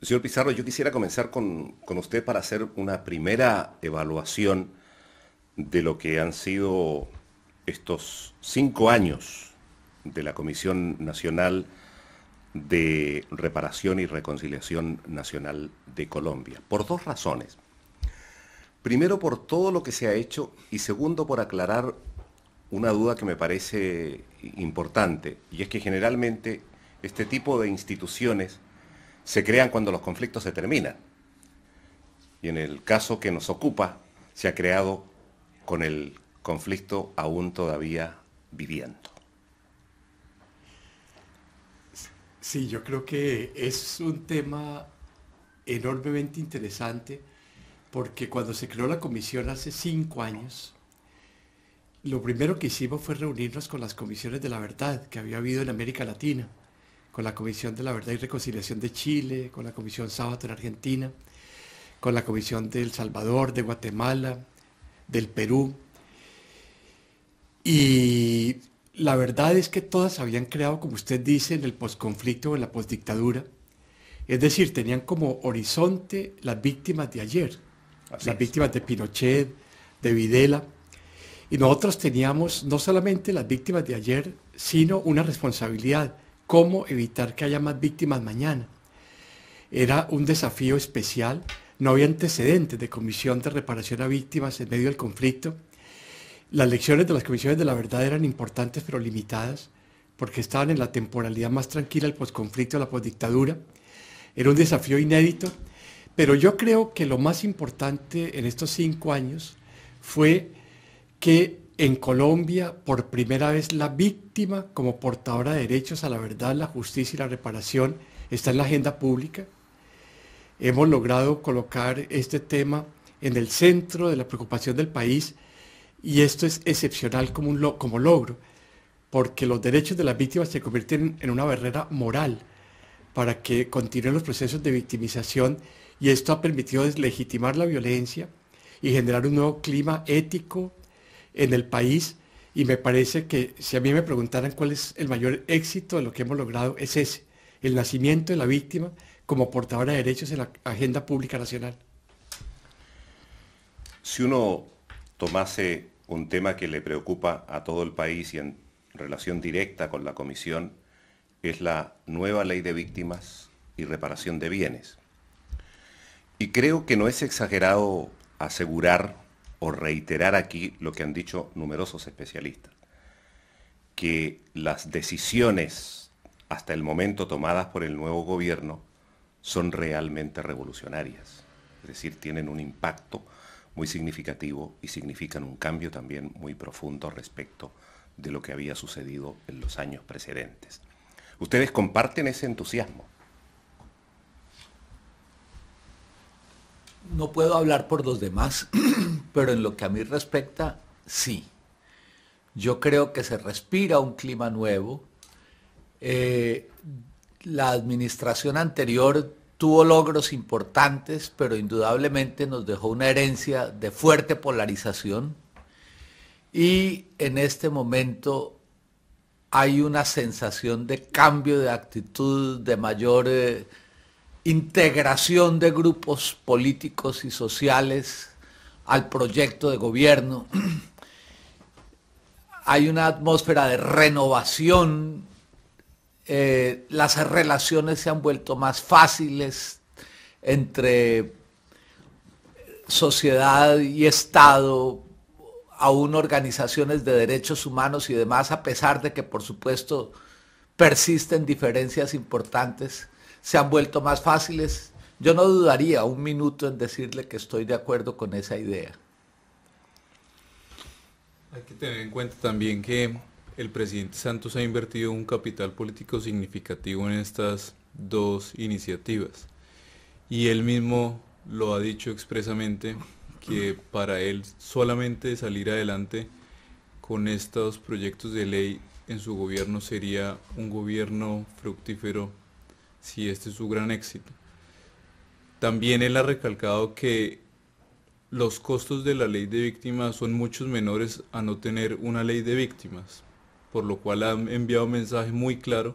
Señor Pizarro, yo quisiera comenzar con usted para hacer una primera evaluación de lo que han sido estos 5 años de la Comisión Nacional de Reparación y Reconciliación Nacional de Colombia, por dos razones. Primero, por todo lo que se ha hecho, y segundo, por aclarar una duda que me parece importante, y es que generalmente este tipo de instituciones se crean cuando los conflictos se terminan. Y en el caso que nos ocupa, se ha creado con el conflicto aún todavía viviendo. Sí, yo creo que es un tema enormemente interesante porque cuando se creó la comisión hace 5 años, lo primero que hicimos fue reunirnos con las comisiones de la verdad que había habido en América Latina, con la Comisión de la Verdad y Reconciliación de Chile, con la Comisión Sábato en Argentina, con la Comisión de El Salvador, de Guatemala, del Perú. Y la verdad es que todas habían creado, como usted dice, en el posconflicto o en la posdictadura. Es decir, tenían como horizonte las víctimas de ayer, Así las es. víctimas de Pinochet, de Videla. Y nosotros teníamos no solamente las víctimas de ayer, sino una responsabilidad, cómo evitar que haya más víctimas mañana. Era un desafío especial, no había antecedentes de comisión de reparación a víctimas en medio del conflicto. Las lecciones de las comisiones de la verdad eran importantes pero limitadas, porque estaban en la temporalidad más tranquila del posconflicto, de la posdictadura. Era un desafío inédito, pero yo creo que lo más importante en estos 5 años fue que en Colombia, por primera vez, la víctima como portadora de derechos a la verdad, la justicia y la reparación está en la agenda pública. Hemos logrado colocar este tema en el centro de la preocupación del país y esto es excepcional como logro, porque los derechos de las víctimas se convierten en una barrera moral para que continúen los procesos de victimización y esto ha permitido deslegitimar la violencia y generar un nuevo clima ético en el país. Y me parece que si a mí me preguntaran cuál es el mayor éxito de lo que hemos logrado, es ese, el nacimiento de la víctima como portadora de derechos en la agenda pública nacional. Si uno tomase un tema que le preocupa a todo el país y en relación directa con la Comisión, es la nueva ley de víctimas y reparación de bienes. Y creo que no es exagerado asegurar o reiterar aquí lo que han dicho numerosos especialistas, que las decisiones hasta el momento tomadas por el nuevo gobierno son realmente revolucionarias, es decir, tienen un impacto muy significativo y significan un cambio también muy profundo respecto de lo que había sucedido en los años precedentes. ¿Ustedes comparten ese entusiasmo? No puedo hablar por los demás, pero en lo que a mí respecta, sí. Yo creo que se respira un clima nuevo. La administración anterior tuvo logros importantes, pero indudablemente nos dejó una herencia de fuerte polarización. Y en este momento hay una sensación de cambio de actitud, de mayor integración de grupos políticos y sociales al proyecto de gobierno. Hay una atmósfera de renovación, las relaciones se han vuelto más fáciles entre sociedad y Estado, aún organizaciones de derechos humanos y demás, a pesar de que por supuesto persisten diferencias importantes, se han vuelto más fáciles. Yo no dudaría un minuto en decirle que estoy de acuerdo con esa idea. Hay que tener en cuenta también que el presidente Santos ha invertido un capital político significativo en estas dos iniciativas. Y él mismo lo ha dicho expresamente que para él solamente salir adelante con estos proyectos de ley en su gobierno sería un gobierno fructífero si este es su gran éxito. También él ha recalcado que los costos de la ley de víctimas son muchos menores a no tener una ley de víctimas, por lo cual ha enviado un mensaje muy claro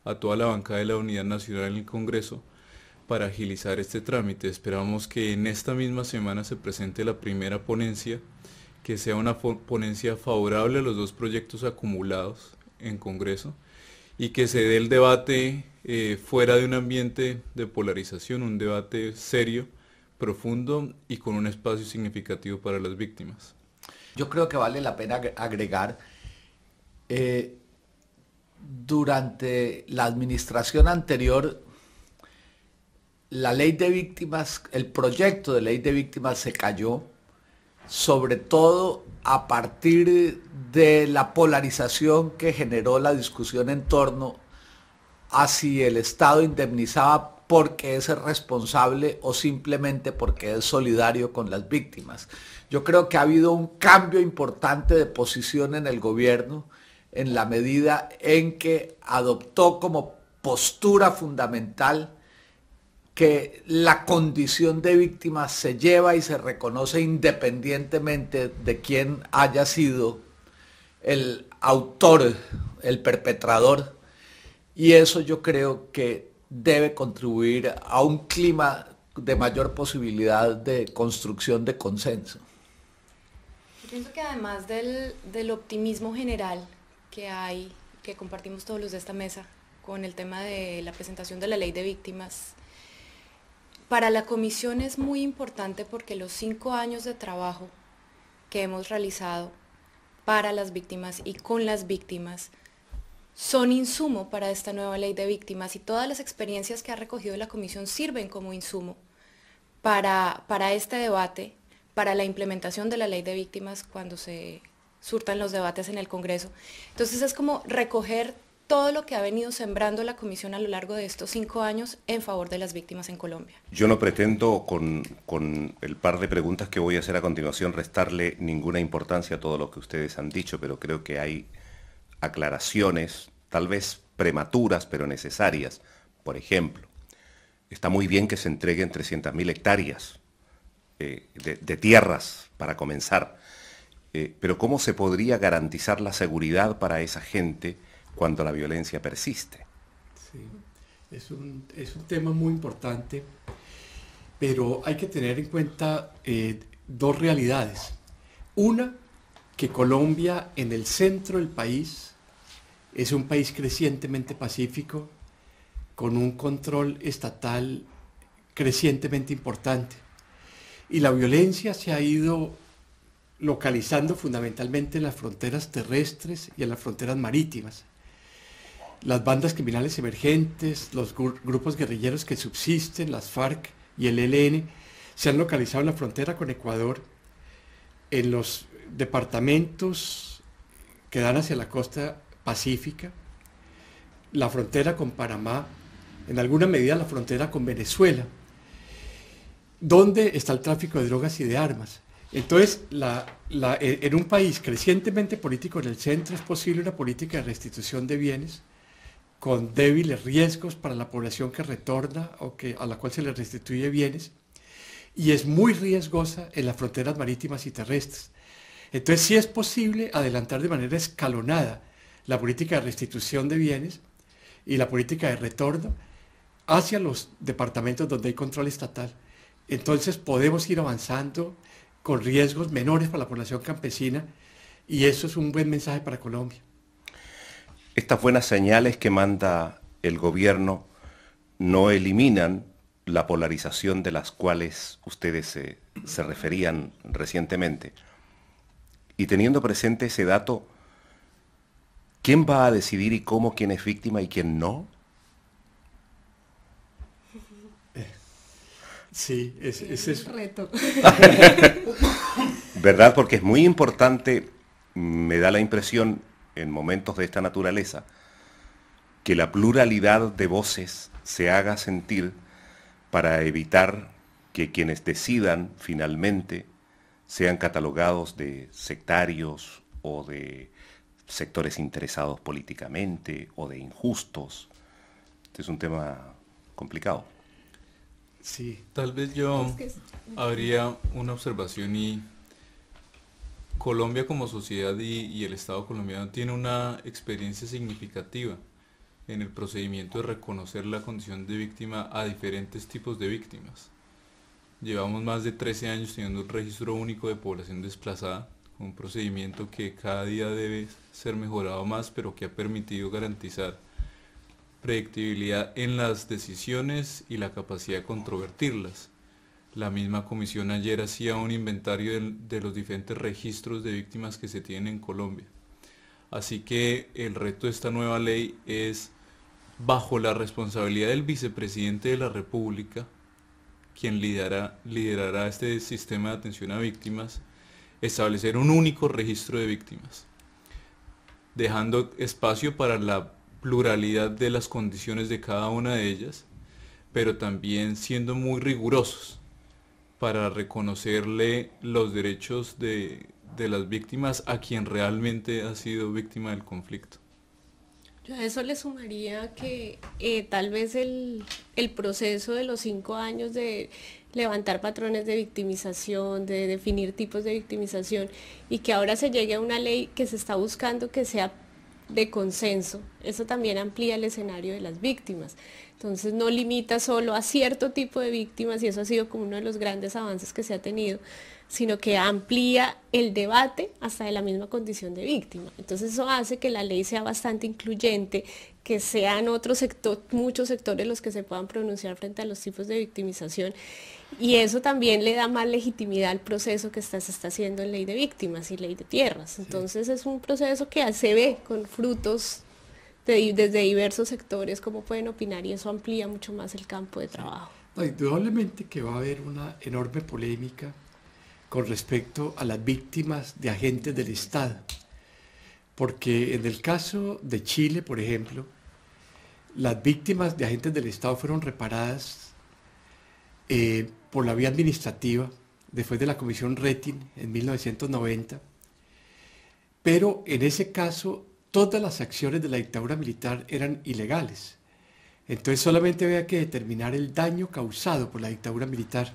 a toda la bancada de la Unidad Nacional en el Congreso para agilizar este trámite. Esperamos que en esta misma semana se presente la primera ponencia, que sea una ponencia favorable a los dos proyectos acumulados en Congreso y que se dé el debate fuera de un ambiente de polarización, un debate serio, profundo y con un espacio significativo para las víctimas. Yo creo que vale la pena agregar, durante la administración anterior, la ley de víctimas, el proyecto de ley de víctimas se cayó, sobre todo a partir de la polarización que generó la discusión en torno a si el Estado indemnizaba porque es el responsable o simplemente porque es solidario con las víctimas. Yo creo que ha habido un cambio importante de posición en el gobierno en la medida en que adoptó como postura fundamental que la condición de víctima se lleva y se reconoce independientemente de quién haya sido el autor, el perpetrador, y eso yo creo que debe contribuir a un clima de mayor posibilidad de construcción de consenso. Yo pienso que además del optimismo general que hay, que compartimos todos los de esta mesa, con el tema de la presentación de la ley de víctimas, para la comisión es muy importante porque los 5 años de trabajo que hemos realizado para las víctimas y con las víctimas son insumo para esta nueva ley de víctimas, y todas las experiencias que ha recogido la comisión sirven como insumo para este debate, para la implementación de la ley de víctimas cuando se surtan los debates en el Congreso. Entonces es como recoger todo lo que ha venido sembrando la comisión a lo largo de estos 5 años en favor de las víctimas en Colombia. Yo no pretendo con el par de preguntas que voy a hacer a continuación restarle ninguna importancia a todo lo que ustedes han dicho, pero creo que hay aclaraciones, tal vez prematuras, pero necesarias. Por ejemplo, está muy bien que se entreguen 300.000 hectáreas de tierras para comenzar, pero ¿cómo se podría garantizar la seguridad para esa gente cuando la violencia persiste? Sí, es un tema muy importante, pero hay que tener en cuenta dos realidades. Una, que Colombia en el centro del país es un país crecientemente pacífico, con un control estatal crecientemente importante. Y la violencia se ha ido localizando fundamentalmente en las fronteras terrestres y en las fronteras marítimas. Las bandas criminales emergentes, los grupos guerrilleros que subsisten, las FARC y el ELN, se han localizado en la frontera con Ecuador, en los departamentos que dan hacia la costa pacífica, la frontera con Panamá, en alguna medida la frontera con Venezuela, donde está el tráfico de drogas y de armas. Entonces, en un país crecientemente político en el centro es posible una política de restitución de bienes con débiles riesgos para la población que retorna o a la cual se le restituye bienes, y es muy riesgosa en las fronteras marítimas y terrestres. Entonces sí es posible adelantar de manera escalonada la política de restitución de bienes y la política de retorno hacia los departamentos donde hay control estatal. Entonces podemos ir avanzando con riesgos menores para la población campesina, y eso es un buen mensaje para Colombia. Estas buenas señales que manda el gobierno no eliminan la polarización de las cuales ustedes se referían recientemente. Y teniendo presente ese dato, ¿quién va a decidir y cómo quién es víctima y quién no? Sí, ese es un reto. ¿Verdad? Porque es muy importante, me da la impresión, en momentos de esta naturaleza, que la pluralidad de voces se haga sentir para evitar que quienes decidan finalmente sean catalogados de sectarios o de sectores interesados políticamente o de injustos. Este es un tema complicado. Sí. Tal vez yo habría una observación, y Colombia como sociedad y el Estado colombiano tiene una experiencia significativa en el procedimiento de reconocer la condición de víctima a diferentes tipos de víctimas. Llevamos más de 13 años teniendo un registro único de población desplazada, un procedimiento que cada día debe ser mejorado más, pero que ha permitido garantizar predictibilidad en las decisiones y la capacidad de controvertirlas. La misma comisión ayer hacía un inventario de los diferentes registros de víctimas que se tienen en Colombia. Así que el reto de esta nueva ley es, bajo la responsabilidad del vicepresidente de la República, quien liderará este sistema de atención a víctimas, establecer un único registro de víctimas, dejando espacio para la pluralidad de las condiciones de cada una de ellas, pero también siendo muy rigurosos para reconocerle los derechos de las víctimas a quien realmente ha sido víctima del conflicto. Yo a eso le sumaría que tal vez el proceso de los 5 años de levantar patrones de victimización, de definir tipos de victimización, y que ahora se llegue a una ley que se está buscando que sea de consenso, eso también amplía el escenario de las víctimas. Entonces no limita solo a cierto tipo de víctimas, y eso ha sido como uno de los grandes avances que se ha tenido, sino que amplía el debate hasta de la misma condición de víctima. Entonces eso hace que la ley sea bastante incluyente, que sean muchos sectores los que se puedan pronunciar frente a los tipos de victimización, y eso también le da más legitimidad al proceso que se está haciendo en ley de víctimas y ley de tierras. Entonces es un proceso que se ve con frutos desde diversos sectores, cómo pueden opinar, y eso amplía mucho más el campo de trabajo. No, indudablemente que va a haber una enorme polémica con respecto a las víctimas de agentes del Estado, porque en el caso de Chile, por ejemplo, las víctimas de agentes del Estado fueron reparadas por la vía administrativa después de la Comisión Rettig en 1990, pero en ese caso todas las acciones de la dictadura militar eran ilegales. Entonces solamente había que determinar el daño causado por la dictadura militar.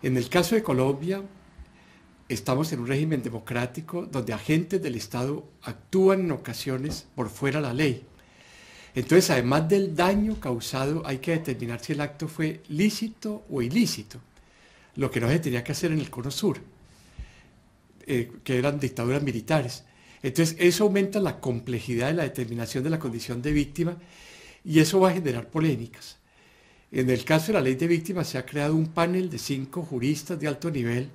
En el caso de Colombia, estamos en un régimen democrático donde agentes del Estado actúan en ocasiones por fuera de la ley. Entonces, además del daño causado, hay que determinar si el acto fue lícito o ilícito, lo que no se tenía que hacer en el Cono Sur, que eran dictaduras militares. Entonces, eso aumenta la complejidad de la determinación de la condición de víctima, y eso va a generar polémicas. En el caso de la ley de víctimas se ha creado un panel de 5 juristas de alto nivel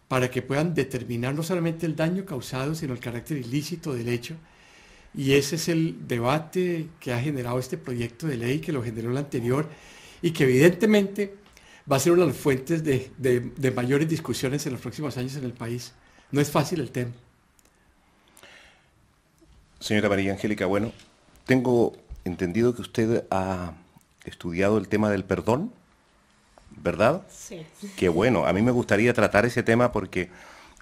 para que puedan determinar no solamente el daño causado, sino el carácter ilícito del hecho. Y ese es el debate que ha generado este proyecto de ley, que lo generó el anterior, y que evidentemente va a ser una de las fuentes de mayores discusiones en los próximos años en el país. No es fácil el tema. Señora María Angélica, bueno, tengo entendido que usted ha estudiado el tema del perdón, ¿verdad? Sí. Qué bueno, a mí me gustaría tratar ese tema porque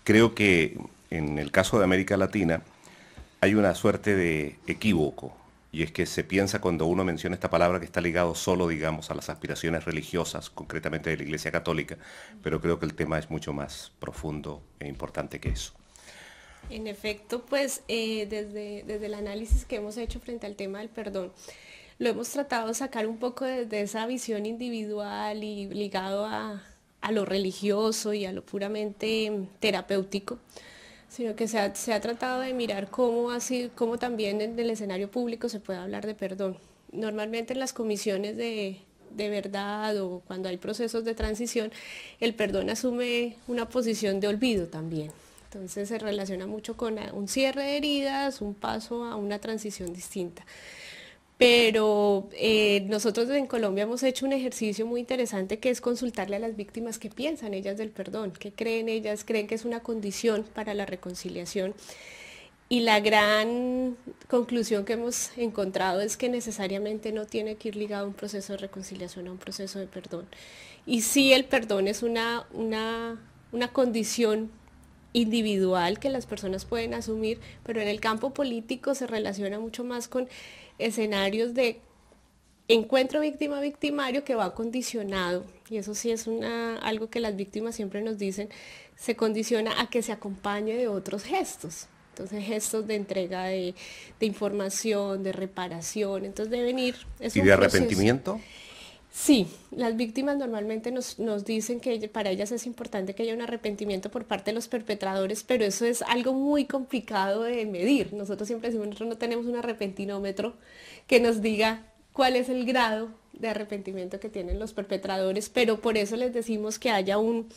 creo que en el caso de América Latina hay una suerte de equívoco, y es que se piensa cuando uno menciona esta palabra que está ligado solo, digamos, a las aspiraciones religiosas, concretamente de la Iglesia Católica, pero creo que el tema es mucho más profundo e importante que eso. En efecto, pues desde el análisis que hemos hecho frente al tema del perdón, lo hemos tratado de sacar un poco desde esa visión individual y ligado a lo religioso y a lo puramente terapéutico, sino que se ha tratado de mirar cómo también en el escenario público se puede hablar de perdón. Normalmente en las comisiones de verdad o cuando hay procesos de transición, el perdón asume una posición de olvido también. Entonces se relaciona mucho con un cierre de heridas, un paso a una transición distinta. Pero nosotros en Colombia hemos hecho un ejercicio muy interesante, que es consultarle a las víctimas qué piensan ellas del perdón, qué creen ellas, creen que es una condición para la reconciliación. Y la gran conclusión que hemos encontrado es que necesariamente no tiene que ir ligado a un proceso de reconciliación, a un proceso de perdón. Y sí, el perdón es una condición individual que las personas pueden asumir, pero en el campo político se relaciona mucho más con escenarios de encuentro víctima-victimario que va condicionado, y eso sí es algo que las víctimas siempre nos dicen, se condiciona a que se acompañe de otros gestos. Entonces gestos de entrega de información, de reparación, entonces deben ir... ¿Y de arrepentimiento? Sí, las víctimas normalmente nos dicen que para ellas es importante que haya un arrepentimiento por parte de los perpetradores, pero eso es algo muy complicado de medir. Nosotros siempre decimos, nosotros no tenemos un arrepentinómetro que nos diga cuál es el grado de arrepentimiento que tienen los perpetradores, pero por eso les decimos que haya un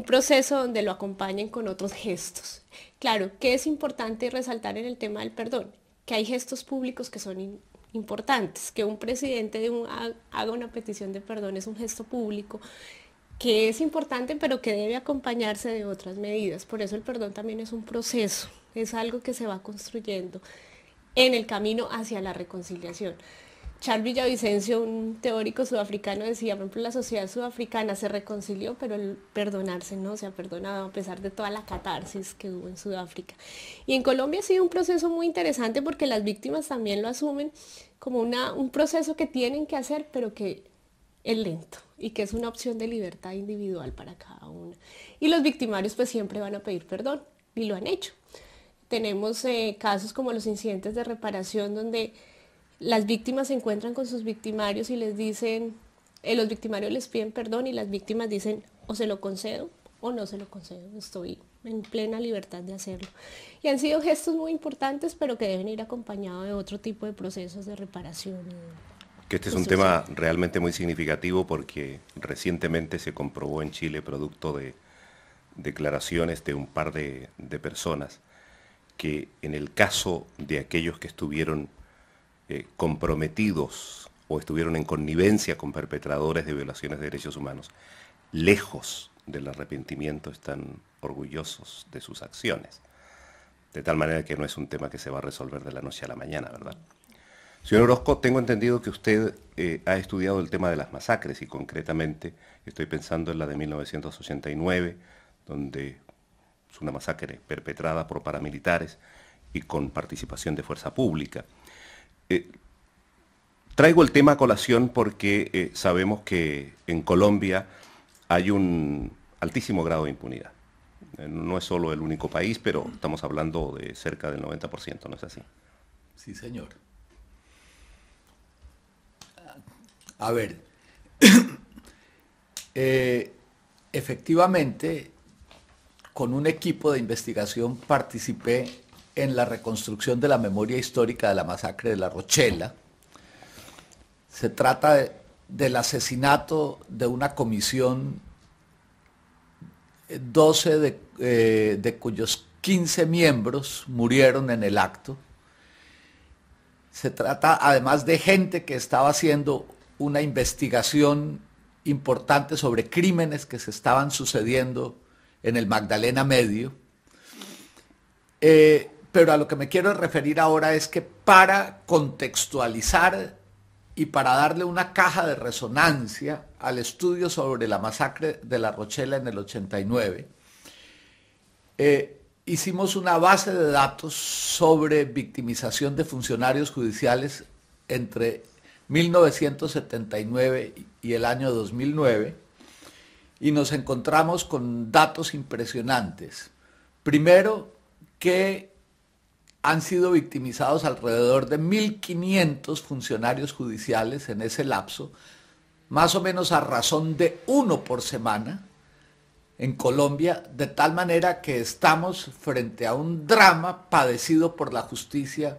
proceso donde lo acompañen con otros gestos. Claro, ¿qué es importante resaltar en el tema del perdón? Que hay gestos públicos que son importantes, que un presidente haga una petición de perdón es un gesto público que es importante, pero que debe acompañarse de otras medidas. Por eso el perdón también es un proceso, es algo que se va construyendo en el camino hacia la reconciliación. Charles Villavicencio, un teórico sudafricano, decía, por ejemplo, la sociedad sudafricana se reconcilió, pero el perdonarse no se ha perdonado a pesar de toda la catarsis que hubo en Sudáfrica. Y en Colombia ha sido un proceso muy interesante porque las víctimas también lo asumen como un proceso que tienen que hacer, pero que es lento y que es una opción de libertad individual para cada uno. Y los victimarios pues siempre van a pedir perdón y lo han hecho. Tenemos casos como los incidentes de reparación donde las víctimas se encuentran con sus victimarios y les dicen, los victimarios les piden perdón y las víctimas dicen o se lo concedo o no se lo concedo, estoy en plena libertad de hacerlo. Y han sido gestos muy importantes, pero que deben ir acompañados de otro tipo de procesos de reparación. Que este es un tema realmente muy significativo porque recientemente se comprobó en Chile, producto de declaraciones de un par de personas, que en el caso de aquellos que estuvieron comprometidos o estuvieron en connivencia con perpetradores de violaciones de derechos humanos, lejos del arrepentimiento, están orgullosos de sus acciones. De tal manera que no es un tema que se va a resolver de la noche a la mañana, ¿verdad? Señor Orozco, tengo entendido que usted ha estudiado el tema de las masacres y concretamente estoy pensando en la de 1989, donde es una masacre perpetrada por paramilitares y con participación de fuerza pública. Traigo el tema a colación porque sabemos que en Colombia hay un altísimo grado de impunidad. No es solo el único país, pero estamos hablando de cerca del 90%, ¿no es así? Sí, señor. A ver, efectivamente, con un equipo de investigación participé en la reconstrucción de la memoria histórica de la masacre de La Rochela. Se trata del asesinato de una comisión, 12 de cuyos 15 miembros murieron en el acto. Se trata además de gente que estaba haciendo una investigación importante sobre crímenes que se estaban sucediendo en el Magdalena Medio. Pero a lo que me quiero referir ahora es que para contextualizar y para darle una caja de resonancia al estudio sobre la masacre de La Rochela en el 89, hicimos una base de datos sobre victimización de funcionarios judiciales entre 1979 y el año 2009 y nos encontramos con datos impresionantes. Primero, que han sido victimizados alrededor de 1.500 funcionarios judiciales en ese lapso, más o menos a razón de 1 por semana en Colombia, de tal manera que estamos frente a un drama padecido por la justicia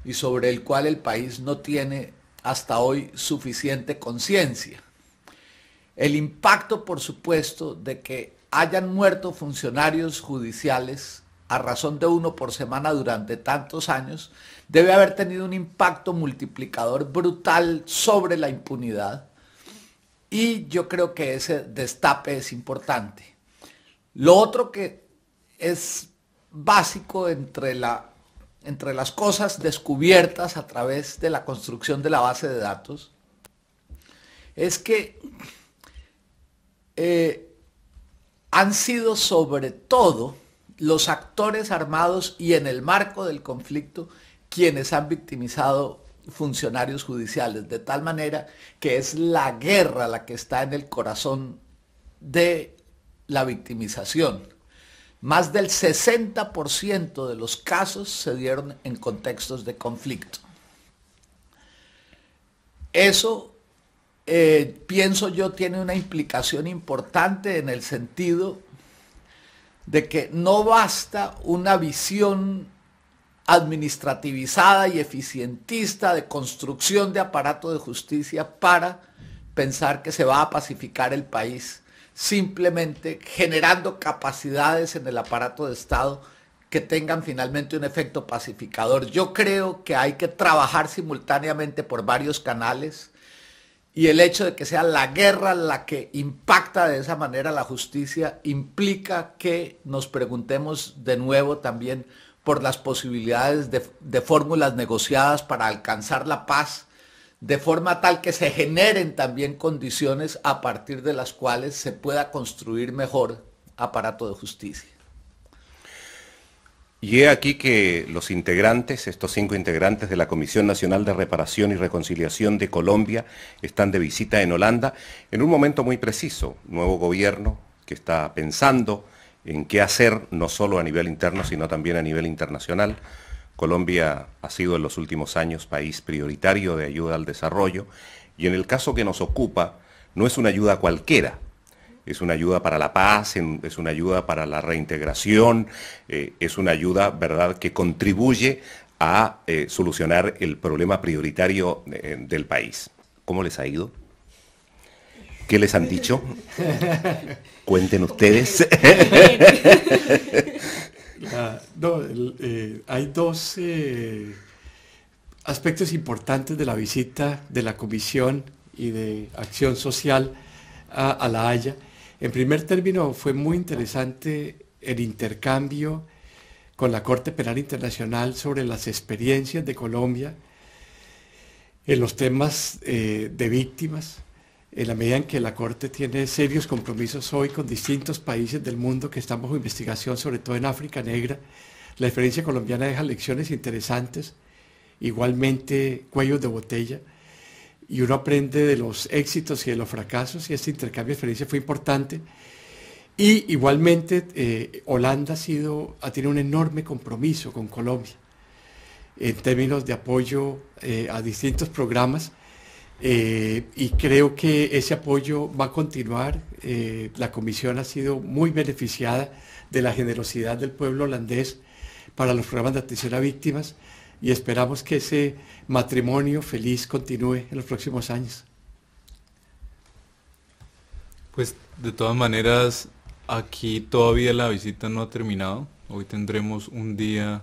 y sobre el cual el país no tiene hasta hoy suficiente conciencia. El impacto, por supuesto, de que hayan muerto funcionarios judiciales a razón de 1 por semana durante tantos años, debe haber tenido un impacto multiplicador brutal sobre la impunidad y yo creo que ese destape es importante. Lo otro que es básico entre las cosas descubiertas a través de la construcción de la base de datos es que han sido sobre todo los actores armados y en el marco del conflicto quienes han victimizado funcionarios judiciales, de tal manera que es la guerra la que está en el corazón de la victimización. más del 60% de los casos se dieron en contextos de conflicto. Eso, pienso yo, tiene una implicación importante en el sentido de que no basta una visión administrativizada y eficientista de construcción de aparato de justicia para pensar que se va a pacificar el país, simplemente generando capacidades en el aparato de Estado que tengan finalmente un efecto pacificador. Yo creo que hay que trabajar simultáneamente por varios canales, y el hecho de que sea la guerra la que impacta de esa manera la justicia implica que nos preguntemos de nuevo también por las posibilidades de fórmulas negociadas para alcanzar la paz, de forma tal que se generen también condiciones a partir de las cuales se pueda construir mejor aparato de justicia. Y he aquí que los integrantes, estos 5 integrantes de la Comisión Nacional de Reparación y Reconciliación de Colombia, están de visita en Holanda en un momento muy preciso. Nuevo gobierno que está pensando en qué hacer, no solo a nivel interno, sino también a nivel internacional. Colombia ha sido en los últimos años país prioritario de ayuda al desarrollo, y en el caso que nos ocupa, no es una ayuda cualquiera. Es una ayuda para la paz, es una ayuda para la reintegración, es una ayuda, ¿verdad?, que contribuye a solucionar el problema prioritario del país. ¿Cómo les ha ido? ¿Qué les han dicho? Cuenten ustedes. Hay dos aspectos importantes de la visita de la Comisión y de Acción Social a La Haya. En primer término, fue muy interesante el intercambio con la Corte Penal Internacional sobre las experiencias de Colombia en los temas de víctimas, en la medida en que la Corte tiene serios compromisos hoy con distintos países del mundo que están bajo investigación, sobre todo en África Negra. La experiencia colombiana deja lecciones interesantes, igualmente cuellos de botella, y uno aprende de los éxitos y de los fracasos, y este intercambio de experiencia fue importante. Y igualmente Holanda ha tenido un enorme compromiso con Colombia en términos de apoyo a distintos programas, y creo que ese apoyo va a continuar. La Comisión ha sido muy beneficiada de la generosidad del pueblo holandés para los programas de atención a víctimas, y esperamos que ese matrimonio feliz continúe en los próximos años. Pues de todas maneras, aquí todavía la visita no ha terminado. Hoy tendremos un día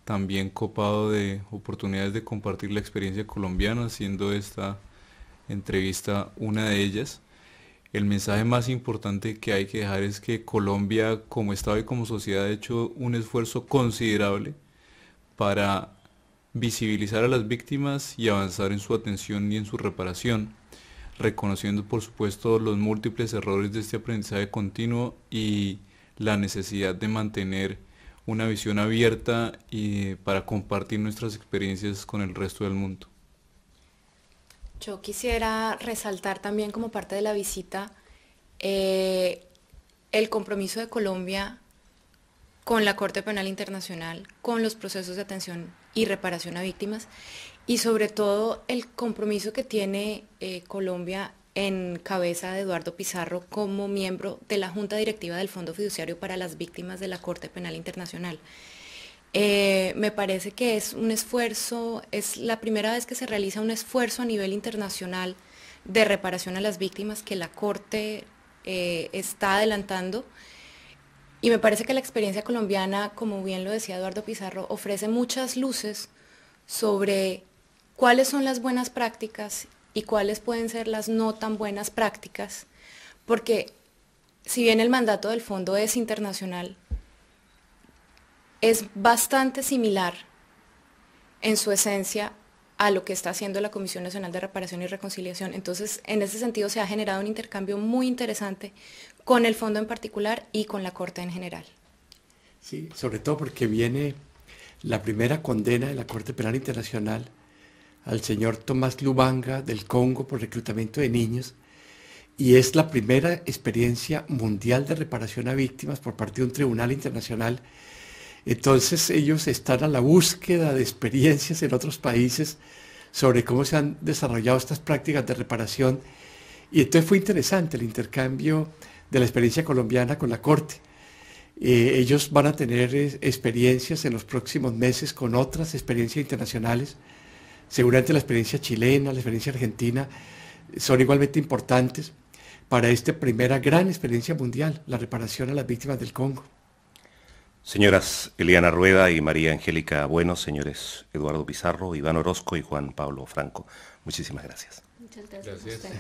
también copado de oportunidades de compartir la experiencia colombiana, siendo esta entrevista una de ellas. El mensaje más importante que hay que dejar es que Colombia, como Estado y como sociedad, ha hecho un esfuerzo considerable para visibilizar a las víctimas y avanzar en su atención y en su reparación, reconociendo por supuesto los múltiples errores de este aprendizaje continuo y la necesidad de mantener una visión abierta y para compartir nuestras experiencias con el resto del mundo. Yo quisiera resaltar también como parte de la visita el compromiso de Colombia con la Corte Penal Internacional, con los procesos de atención y reparación a víctimas, y sobre todo el compromiso que tiene Colombia en cabeza de Eduardo Pizarro como miembro de la Junta Directiva del Fondo Fiduciario para las Víctimas de la Corte Penal Internacional. Me parece que es un esfuerzo, es la primera vez que se realiza un esfuerzo a nivel internacional de reparación a las víctimas que la Corte está adelantando. Y me parece que la experiencia colombiana, como bien lo decía Eduardo Pizarro, ofrece muchas luces sobre cuáles son las buenas prácticas y cuáles pueden ser las no tan buenas prácticas, porque si bien el mandato del fondo es internacional, es bastante similar en su esencia a lo que está haciendo la Comisión Nacional de Reparación y Reconciliación. Entonces, en ese sentido se ha generado un intercambio muy interesante con el fondo en particular y con la Corte en general. Sí, sobre todo porque viene la primera condena de la Corte Penal Internacional al señor Tomás Lubanga del Congo por reclutamiento de niños, y es la primera experiencia mundial de reparación a víctimas por parte de un tribunal internacional. Entonces ellos están a la búsqueda de experiencias en otros países sobre cómo se han desarrollado estas prácticas de reparación, y entonces fue interesante el intercambio de la experiencia colombiana con la Corte. Ellos van a tener experiencias en los próximos meses con otras experiencias internacionales. Seguramente la experiencia chilena, la experiencia argentina son igualmente importantes para esta primera gran experiencia mundial, la reparación a las víctimas del Congo. Señoras Eliana Rueda y María Angélica Bueno, señores Eduardo Pizarro, Iván Orozco y Juan Pablo Franco, muchísimas gracias. Muchas gracias. Gracias.